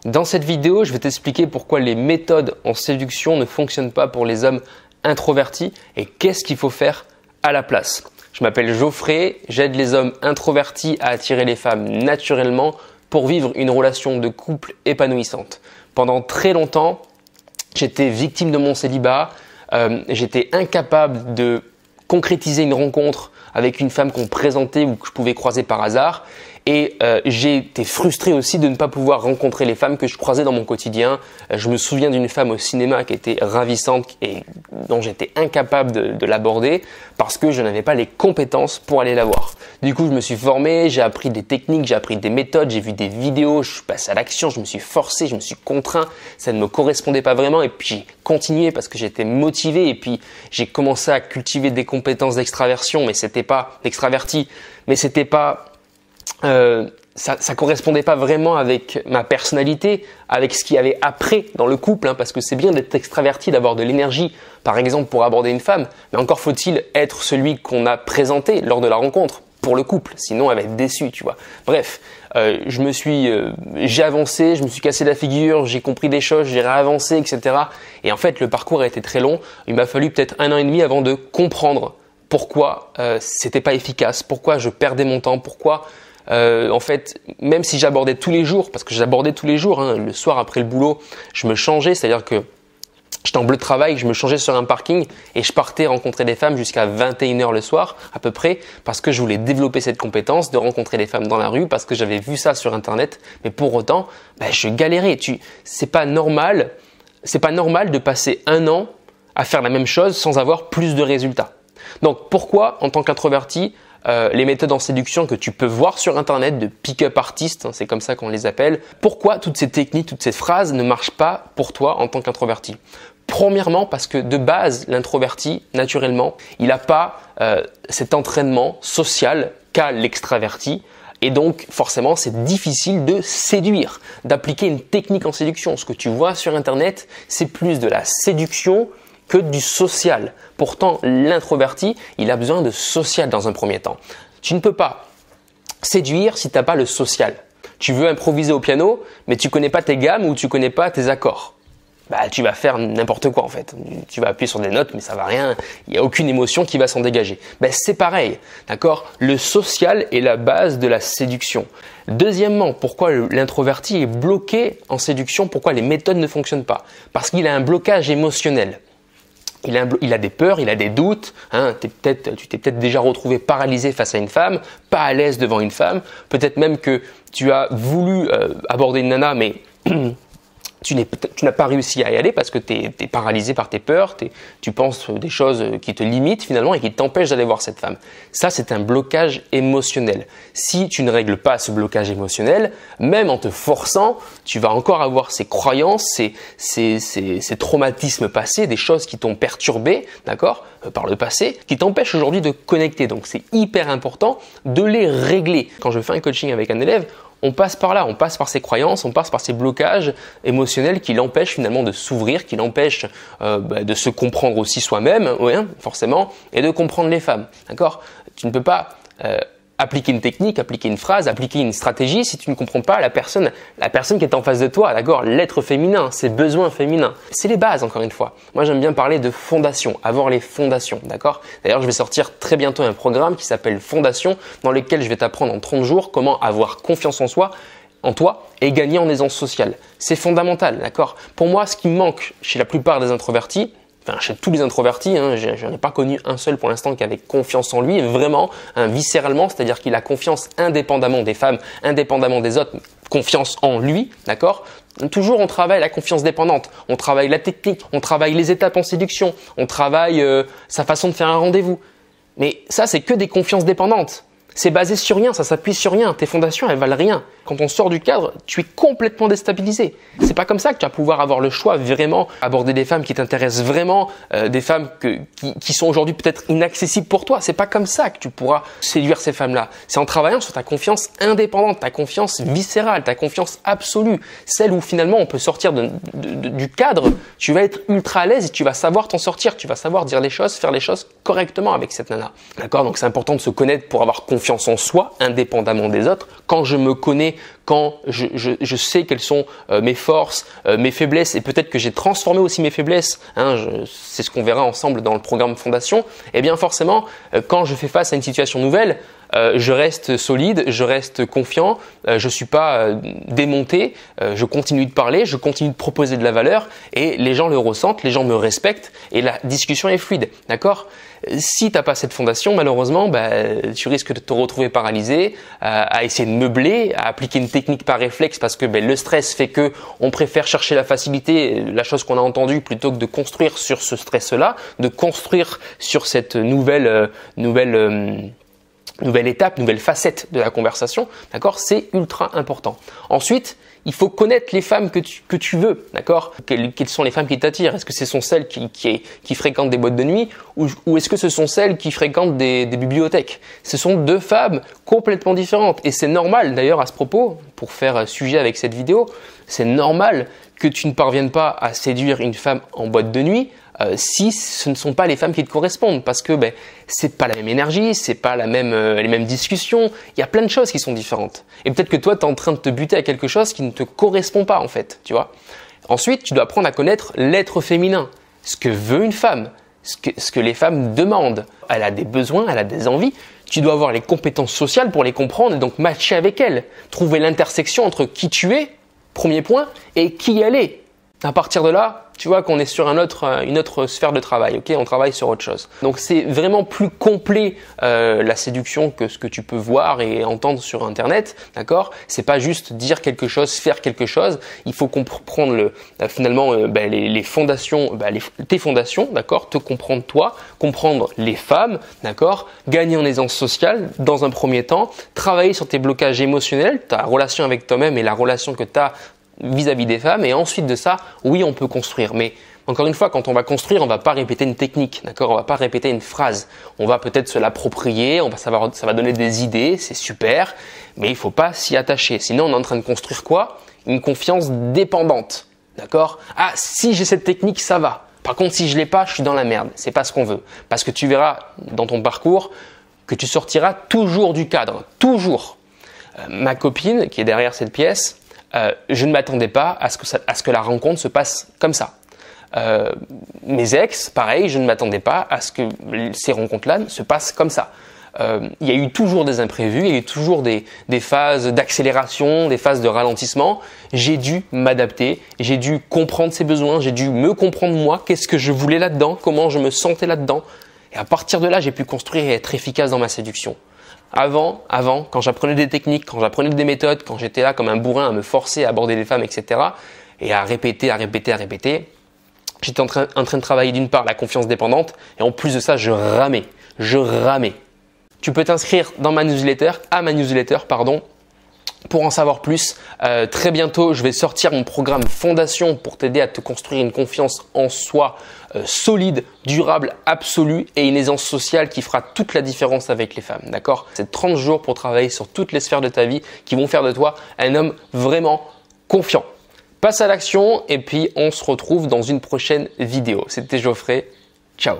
Dans cette vidéo, je vais t'expliquer pourquoi les méthodes en séduction ne fonctionnent pas pour les hommes introvertis et qu'est-ce qu'il faut faire à la place. Je m'appelle Geoffrey, j'aide les hommes introvertis à attirer les femmes naturellement pour vivre une relation de couple épanouissante. Pendant très longtemps, j'étais victime de mon célibat, j'étais incapable de concrétiser une rencontre avec une femme qu'on me présentait ou que je pouvais croiser par hasard. Et j'ai été frustré aussi de ne pas pouvoir rencontrer les femmes que je croisais dans mon quotidien. Je me souviens d'une femme au cinéma qui était ravissante et dont j'étais incapable de l'aborder parce que je n'avais pas les compétences pour aller la voir. Du coup, je me suis formé, j'ai appris des techniques, j'ai appris des méthodes, j'ai vu des vidéos, je suis passé à l'action, je me suis forcé, je me suis contraint. Ça ne me correspondait pas vraiment et puis j'ai continué parce que j'étais motivé et puis j'ai commencé à cultiver des compétences d'extraversion, mais c'était pas d'extraverti, mais c'était pas ça correspondait pas vraiment avec ma personnalité, avec ce qu'il y avait après dans le couple, parce que c'est bien d'être extraverti, d'avoir de l'énergie, par exemple pour aborder une femme, mais encore faut-il être celui qu'on a présenté lors de la rencontre pour le couple, sinon elle va être déçue, tu vois. Bref, j'ai avancé, je me suis cassé la figure, j'ai compris des choses, j'ai réavancé, etc. Et en fait, le parcours a été très long. Il m'a fallu peut-être 1 an et demi avant de comprendre pourquoi c'était pas efficace, pourquoi je perdais mon temps, pourquoi en fait, même si j'abordais tous les jours, parce que j'abordais tous les jours, le soir après le boulot, je me changeais, c'est-à-dire que j'étais en bleu de travail, je me changeais sur un parking et je partais rencontrer des femmes jusqu'à 21h le soir à peu près, parce que je voulais développer cette compétence de rencontrer des femmes dans la rue, parce que j'avais vu ça sur internet, mais pour autant, je galérais. C'est pas normal de passer 1 an à faire la même chose sans avoir plus de résultats. Donc pourquoi, en tant qu'introverti, les méthodes en séduction que tu peux voir sur internet de pick-up artistes, c'est comme ça qu'on les appelle, pourquoi toutes ces techniques, toutes ces phrases ne marchent pas pour toi en tant qu'introverti? Premièrement, parce que de base, l'introverti, naturellement, il n'a pas cet entraînement social qu'a l'extraverti. Et donc, forcément, c'est difficile de séduire, d'appliquer une technique en séduction. Ce que tu vois sur internet, c'est plus de la séduction que du social. Pourtant, l'introverti, il a besoin de social dans un premier temps. Tu ne peux pas séduire si tu n'as pas le social. Tu veux improviser au piano, mais tu connais pas tes gammes ou tu connais pas tes accords. Tu vas faire n'importe quoi en fait. Tu vas appuyer sur des notes, mais ça va rien. Il n'y a aucune émotion qui va s'en dégager. C'est pareil, d'accord? Le social est la base de la séduction. Deuxièmement, pourquoi l'introverti est bloqué en séduction? Pourquoi les méthodes ne fonctionnent pas? Parce qu'il a un blocage émotionnel. Il a des peurs, il a des doutes. Tu t'es peut-être déjà retrouvé paralysé face à une femme, pas à l'aise devant une femme. Peut-être même que tu as voulu aborder une nana, mais tu n'as pas réussi à y aller parce que tu es paralysé par tes peurs, tu penses des choses qui te limitent finalement et qui t'empêchent d'aller voir cette femme. Ça, c'est un blocage émotionnel. Si tu ne règles pas ce blocage émotionnel, même en te forçant, tu vas encore avoir ces croyances, ces traumatismes passés, des choses qui t'ont perturbé, d'accord, par le passé, qui t'empêchent aujourd'hui de connecter. Donc, c'est hyper important de les régler. Quand je fais un coaching avec un élève, on passe par là, on passe par ses croyances, on passe par ces blocages émotionnels qui l'empêchent finalement de s'ouvrir, qui l'empêchent de se comprendre aussi soi-même, forcément, et de comprendre les femmes. D'accord? Tu ne peux pas appliquer une technique, appliquer une phrase, appliquer une stratégie si tu ne comprends pas la personne qui est en face de toi, d'accord? L'être féminin, ses besoins féminins. C'est les bases, encore une fois. Moi, j'aime bien parler de fondation, avoir les fondations, d'accord? D'ailleurs, je vais sortir très bientôt un programme qui s'appelle Fondation, dans lequel je vais t'apprendre en 30 jours comment avoir confiance en soi, en toi, et gagner en aisance sociale. C'est fondamental, d'accord? Pour moi, ce qui manque chez la plupart des introvertis, chez tous les introvertis, je n'en ai pas connu un seul pour l'instant qui avait confiance en lui, vraiment, viscéralement, c'est-à-dire qu'il a confiance indépendamment des femmes, indépendamment des autres, confiance en lui, d'accord? Toujours, on travaille la confiance dépendante, on travaille la technique, on travaille les étapes en séduction, on travaille sa façon de faire un rendez-vous. Mais ça, c'est que des confiances dépendantes. C'est basé sur rien, ça s'appuie sur rien. Tes fondations, elles valent rien. Quand on sort du cadre, tu es complètement déstabilisé. C'est pas comme ça que tu vas pouvoir avoir le choix, vraiment aborder des femmes qui t'intéressent vraiment, des femmes qui sont aujourd'hui peut-être inaccessibles pour toi. C'est pas comme ça que tu pourras séduire ces femmes-là. C'est en travaillant sur ta confiance indépendante, ta confiance viscérale, ta confiance absolue, celle où finalement on peut sortir du cadre. Tu vas être ultra à l'aise et tu vas savoir t'en sortir. Tu vas savoir dire les choses, faire les choses correctement avec cette nana. D'accord? Donc c'est important de se connaître pour avoir confiance confiance en soi, indépendamment des autres. Quand je me connais, quand je sais quelles sont mes forces, mes faiblesses, et peut-être que j'ai transformé aussi mes faiblesses, hein, c'est ce qu'on verra ensemble dans le programme Fondation, et bien forcément, quand je fais face à une situation nouvelle, je reste solide, je reste confiant, je suis pas démonté, je continue de parler, je continue de proposer de la valeur et les gens le ressentent, les gens me respectent et la discussion est fluide, d'accord ? Si tu n'as pas cette fondation, malheureusement, tu risques de te retrouver paralysé, à essayer de meubler, à appliquer une technique par réflexe parce que le stress fait que on préfère chercher la facilité, la chose qu'on a entendue, plutôt que de construire sur ce stress-là, de construire sur cette nouvelle étape, nouvelle facette de la conversation, d'accord ? C'est ultra important. Ensuite, il faut connaître les femmes que tu veux, d'accord ? Quelles sont les femmes qui t'attirent ? Est-ce que ce sont celles qui fréquentent des boîtes de nuit ou est-ce que ce sont celles qui fréquentent des bibliothèques ? Ce sont deux femmes complètement différentes et c'est normal d'ailleurs à ce propos, pour faire sujet avec cette vidéo, c'est normal que tu ne parviennes pas à séduire une femme en boîte de nuit si ce ne sont pas les femmes qui te correspondent parce que c'est pas la même énergie, c'est pas les mêmes discussions, il y a plein de choses qui sont différentes. Et peut-être que toi tu es en train de te buter à quelque chose qui ne te correspond pas en fait, tu vois. Ensuite, tu dois apprendre à connaître l'être féminin, ce que veut une femme, ce que les femmes demandent. Elle a des besoins, elle a des envies. Tu dois avoir les compétences sociales pour les comprendre et donc matcher avec elle, trouver l'intersection entre qui tu es, premier point, et qui elle est. À partir de là, tu vois qu'on est sur une autre sphère de travail, ok ? On travaille sur autre chose. Donc c'est vraiment plus complet la séduction que ce que tu peux voir et entendre sur Internet, d'accord ? C'est pas juste dire quelque chose, faire quelque chose. Il faut comprendre finalement les fondations, tes fondations, d'accord ? Te comprendre toi, comprendre les femmes, d'accord ? Gagner en aisance sociale dans un premier temps, travailler sur tes blocages émotionnels, ta relation avec toi-même et la relation que tu as vis-à-vis des femmes, et ensuite de ça, oui, on peut construire. Mais encore une fois, quand on va construire, on va pas répéter une technique, d'accord ? On va pas répéter une phrase. On va peut-être se l'approprier, ça va donner des idées, c'est super, mais il faut pas s'y attacher. Sinon, on est en train de construire quoi ? Une confiance dépendante, d'accord ? Ah, si j'ai cette technique, ça va. Par contre, si je l'ai pas, je suis dans la merde. C'est pas ce qu'on veut. Parce que tu verras dans ton parcours que tu sortiras toujours du cadre, toujours. Ma copine, qui est derrière cette pièce, je ne m'attendais pas à ce que la rencontre se passe comme ça. Mes ex, pareil, je ne m'attendais pas à ce que ces rencontres-là se passent comme ça. Il y a eu toujours des imprévus, il y a eu toujours des phases d'accélération, des phases de ralentissement. J'ai dû m'adapter, j'ai dû comprendre ses besoins, j'ai dû me comprendre moi, qu'est-ce que je voulais là-dedans, comment je me sentais là-dedans. Et à partir de là, j'ai pu construire et être efficace dans ma séduction. Avant, quand j'apprenais des techniques, quand j'apprenais des méthodes, quand j'étais là comme un bourrin à me forcer à aborder les femmes, etc. et à répéter, j'étais en train de travailler d'une part la confiance dépendante et en plus de ça, je ramais. Tu peux t'inscrire dans ma newsletter, pour en savoir plus. Très bientôt, je vais sortir mon programme Fondation pour t'aider à te construire une confiance en soi solide, durable, absolue et une aisance sociale qui fera toute la différence avec les femmes. D'accord ? C'est 30 jours pour travailler sur toutes les sphères de ta vie qui vont faire de toi un homme vraiment confiant. Passe à l'action et puis on se retrouve dans une prochaine vidéo. C'était Geoffrey. Ciao.